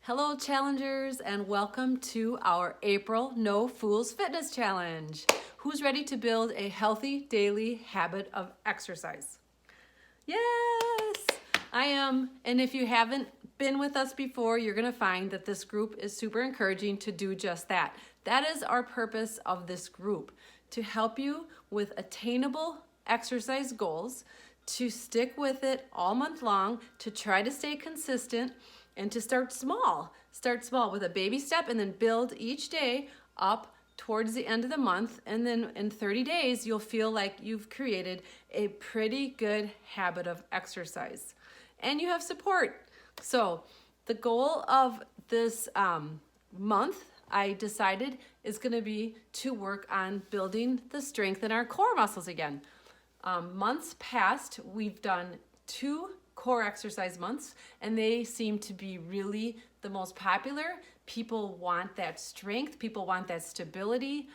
Hello challengers and welcome to our April No Fools Fitness Challenge. Who's ready to build a healthy daily habit of exercise? Yes, I am. And if you haven't been with us before, you're gonna find that this group is super encouraging to do just that. That is our purpose of this group, to help you with attainable exercise goals, to stick with it all month long, to try to stay consistent, and to start small. Start small with a baby step and then build each day up towards the end of the month. And then in 30 days, you'll feel like you've created a pretty good habit of exercise. And you have support. So the goal of this month, I decided, is gonna be to work on building the strength in our core muscles again. Months past, we've done 2 core exercise months, and they seem to be really the most popular. People want that strength, people want that stability.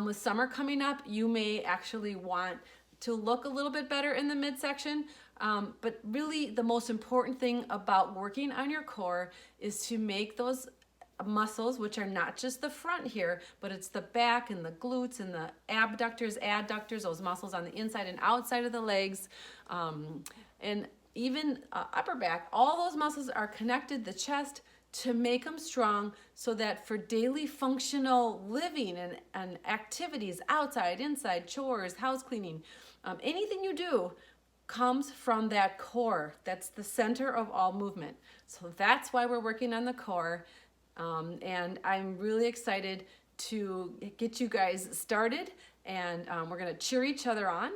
With summer coming up, you may actually want to look a little bit better in the midsection, but really the most important thing about working on your core is to make those muscles, which are not just the front here, but it's the back and the glutes and the abductors, adductors, those muscles on the inside and outside of the legs, and even upper back. All those muscles are connected, the chest, to make them strong so that for daily functional living and activities, outside, inside, chores, house cleaning, anything you do comes from that core. That's the center of all movement. So that's why we're working on the core. And I'm really excited to get you guys started, and we're gonna cheer each other on.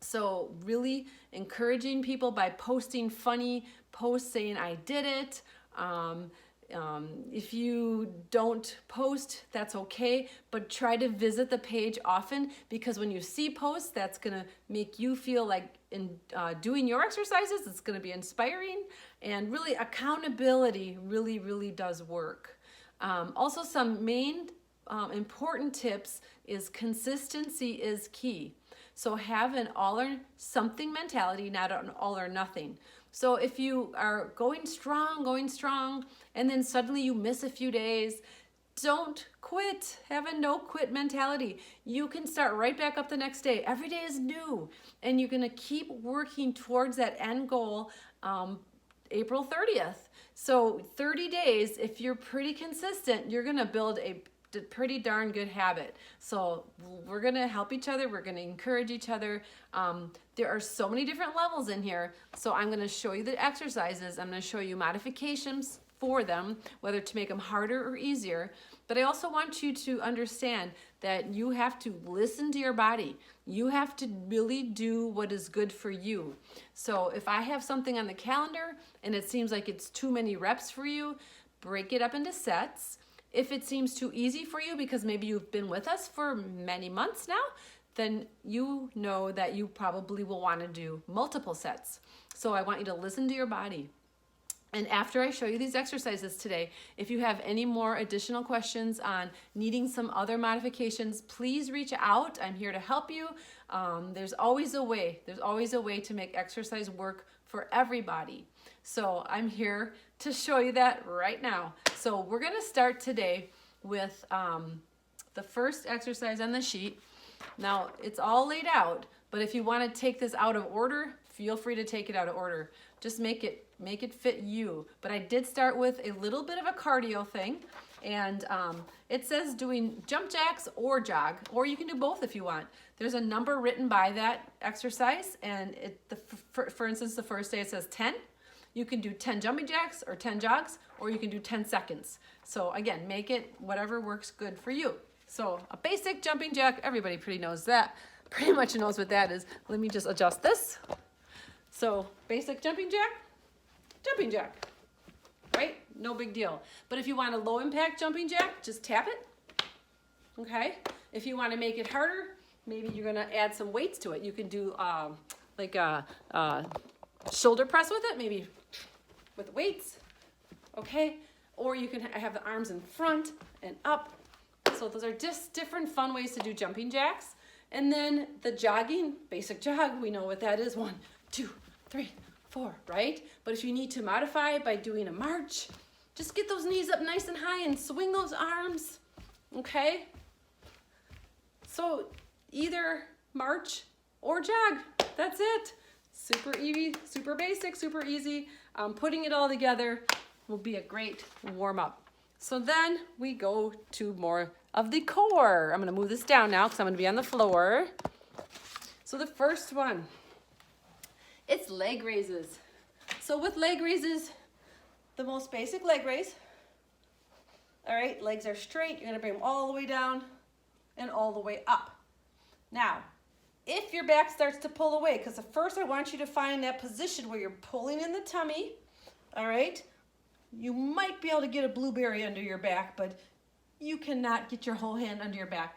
So really encouraging people by posting funny posts saying I did it. If you don't post, that's okay, but try to visit the page often, because when you see posts, that's gonna make you feel like in doing your exercises, it's gonna be inspiring, and really accountability really does work. Also, some main important tips is consistency is key. So have an all or something mentality, not an all or nothing. So if you are going strong, and then suddenly you miss a few days, don't quit. Have a no quit mentality. You can start right back up the next day. Every day is new, and you're gonna keep working towards that end goal, April 30th. So 30 days, if you're pretty consistent, you're gonna build a pretty darn good habit. So we're gonna help each other, we're gonna encourage each other. There are so many different levels in here, so I'm gonna show you the exercises, I'm gonna show you modifications for them, whether to make them harder or easier. But I also want you to understand that you have to listen to your body. You have to really do what is good for you. So if I have something on the calendar and it seems like it's too many reps for you, break it up into sets. If it seems too easy for you because maybe you've been with us for many months now, then you know that you probably will want to do multiple sets. So I want you to listen to your body. And after I show you these exercises today, if you have any more additional questions on needing some other modifications, please reach out. I'm here to help you. There's always a way. There's always a way to make exercise work for everybody. So I'm here to show you that right now. So we're gonna start today with the first exercise on the sheet. Now it's all laid out, but if you wanna take this out of order, feel free to take it out of order. Just make it fit you. But I did start with a little bit of a cardio thing, and it says doing jump jacks or jog, or you can do both if you want. There's a number written by that exercise, and for instance, the first day it says 10. You can do 10 jumping jacks or 10 jogs, or you can do 10 seconds. So again, make it whatever works good for you. So a basic jumping jack, everybody pretty much knows what that is. Let me just adjust this. So basic jumping jack, right? No big deal. But if you want a low impact jumping jack, just tap it, okay? If you want to make it harder, maybe you're gonna add some weights to it. You can do like a shoulder press with it, maybe with weights, okay? Or you can have the arms in front and up. So those are just different fun ways to do jumping jacks. And then the jogging, basic jog, we know what that is. 1, 2, 3, 4, right? But if you need to modify it by doing a march, Just get those knees up nice and high and swing those arms, okay? So either march or jog, that's it. Super easy, super basic, super easy. Putting it all together will be a great warm up. So then we go to more of the core. I'm gonna move this down now because I'm gonna be on the floor. So the first one, it's leg raises. So with leg raises, the most basic leg raise, all right, legs are straight, you're gonna bring them all the way down and all the way up. Now, if your back starts to pull away, because at first I want you to find that position where you're pulling in the tummy, all right? You might be able to get a blueberry under your back, but you cannot get your whole hand under your back.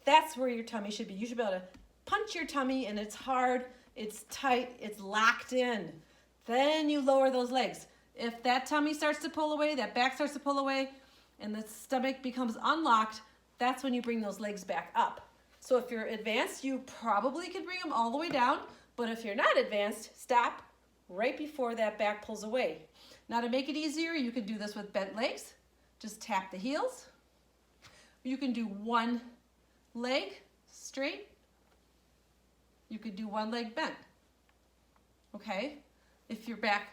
That's where your tummy should be. You should be able to punch your tummy and it's hard, it's tight, it's locked in. Then you lower those legs. If that tummy starts to pull away, that back starts to pull away, and the stomach becomes unlocked, that's when you bring those legs back up. So if you're advanced, you probably could bring them all the way down, but if you're not advanced, stop right before that back pulls away. Now to make it easier, you could do this with bent legs. Just tap the heels. You can do one leg straight. You could do one leg bent, okay? If your back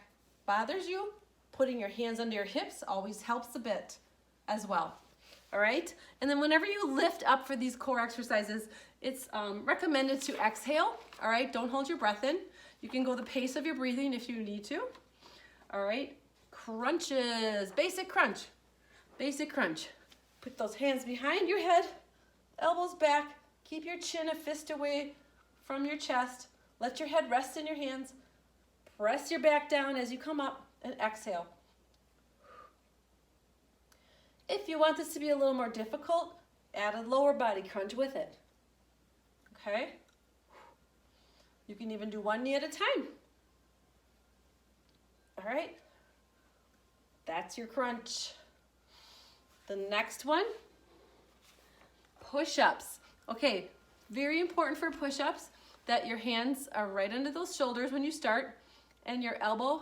bothers you, putting your hands under your hips always helps a bit as well. All right, and then whenever you lift up for these core exercises, it's recommended to exhale. All right, don't hold your breath in. You can go the pace of your breathing if you need to. All right, crunches, basic crunch, basic crunch. Put those hands behind your head, elbows back, keep your chin a fist away from your chest. Let your head rest in your hands. Press your back down as you come up and exhale. If you want this to be a little more difficult, add a lower body crunch with it, okay? You can even do one knee at a time. All right, that's your crunch. The next one, push-ups. Okay, very important for push-ups that your hands are right under those shoulders when you start, and your elbow,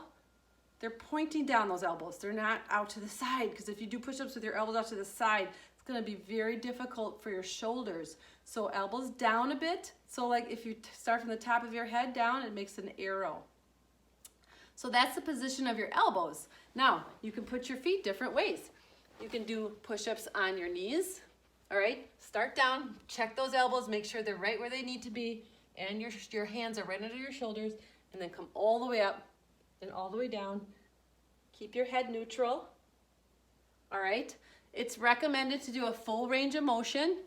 they're pointing down, those elbows. They're not out to the side, because if you do push-ups with your elbows out to the side, it's gonna be very difficult for your shoulders. So elbows down a bit. So like if you start from the top of your head down, it makes an arrow. So that's the position of your elbows. Now, you can put your feet different ways. You can do push-ups on your knees, all right? Start down, check those elbows, make sure they're right where they need to be, and your hands are right under your shoulders, and then come all the way up and all the way down. Keep your head neutral, all right? It's recommended to do a full range of motion.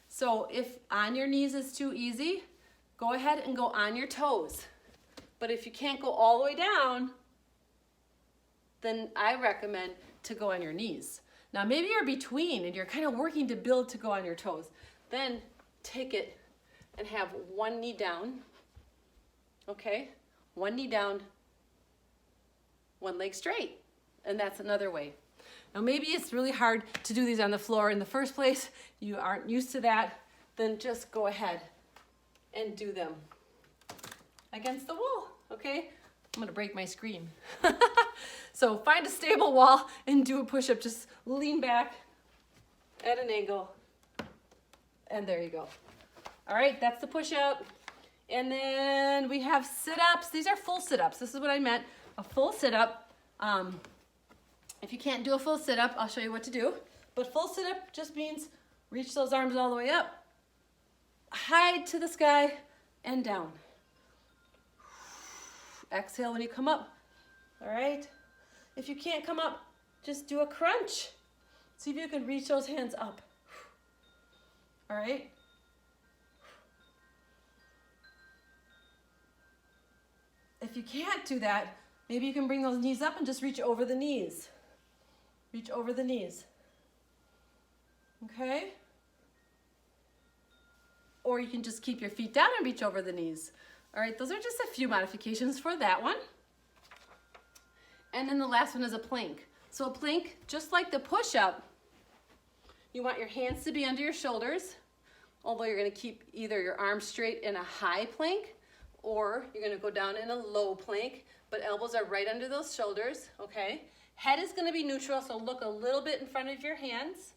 So if on your knees is too easy, go ahead and go on your toes. But if you can't go all the way down, then I recommend to go on your knees. Now maybe you're between and you're kind of working to build to go on your toes. Then take it and have one knee down, okay? One knee down, one leg straight, and that's another way. Now maybe it's really hard to do these on the floor in the first place, you aren't used to that, then just go ahead and do them against the wall, okay? I'm gonna break my screen. So find a stable wall and do a push-up, just lean back at an angle, and there you go. All right, that's the push-up. And then we have sit-ups. These are full sit-ups. This is what I meant, a full sit-up. If you can't do a full sit-up, I'll show you what to do. But full sit-up just means reach those arms all the way up, high to the sky, and down. Exhale when you come up, all right? If you can't come up, just do a crunch. See if you can reach those hands up, all right? If you can't do that, maybe you can bring those knees up and just reach over the knees. Reach over the knees, okay? Or you can just keep your feet down and reach over the knees. All right, those are just a few modifications for that one. And then the last one is a plank. So a plank, just like the push-up, you want your hands to be under your shoulders, although you're gonna keep either your arms straight in a high plank, or you're gonna go down in a low plank, but elbows are right under those shoulders, okay? Head is gonna be neutral, so look a little bit in front of your hands,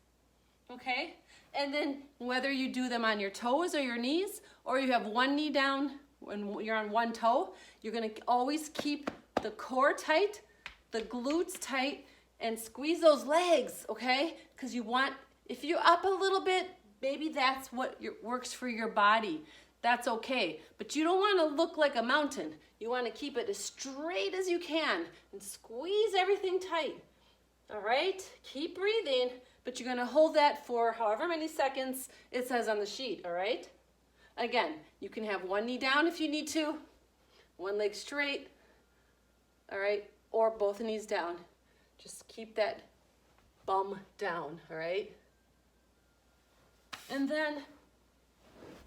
okay? And then whether you do them on your toes or your knees, or you have one knee down when you're on one toe, you're gonna always keep the core tight, the glutes tight, and squeeze those legs, okay? Because you want, if you're up a little bit, maybe that's what works for your body. That's okay. But you don't want to look like a mountain. You want to keep it as straight as you can and squeeze everything tight. All right? Keep breathing, but you're going to hold that for however many seconds it says on the sheet, all right? Again, you can have one knee down if you need to, one leg straight, all right? Or both knees down. Just keep that bum down, all right? And then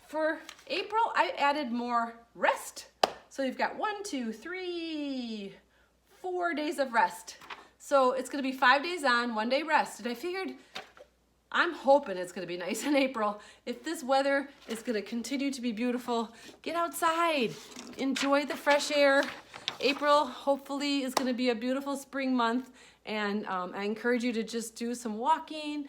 for April, I added more rest. So you've got 1, 2, 3, 4 days of rest. So it's gonna be 5 days on, 1 day rest. And I figured, I'm hoping it's gonna be nice in April. If this weather is gonna continue to be beautiful, get outside, enjoy the fresh air. April hopefully is gonna be a beautiful spring month. And I encourage you to just do some walking,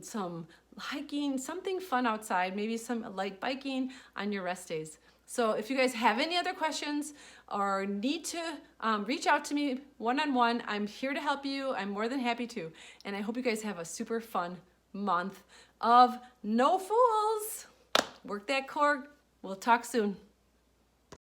some hiking, something fun outside, maybe some light biking on your rest days. So if you guys have any other questions or need to reach out to me one-on-one, I'm here to help you. I'm more than happy to. And I hope you guys have a super fun month of no fools. Work that core. We'll talk soon.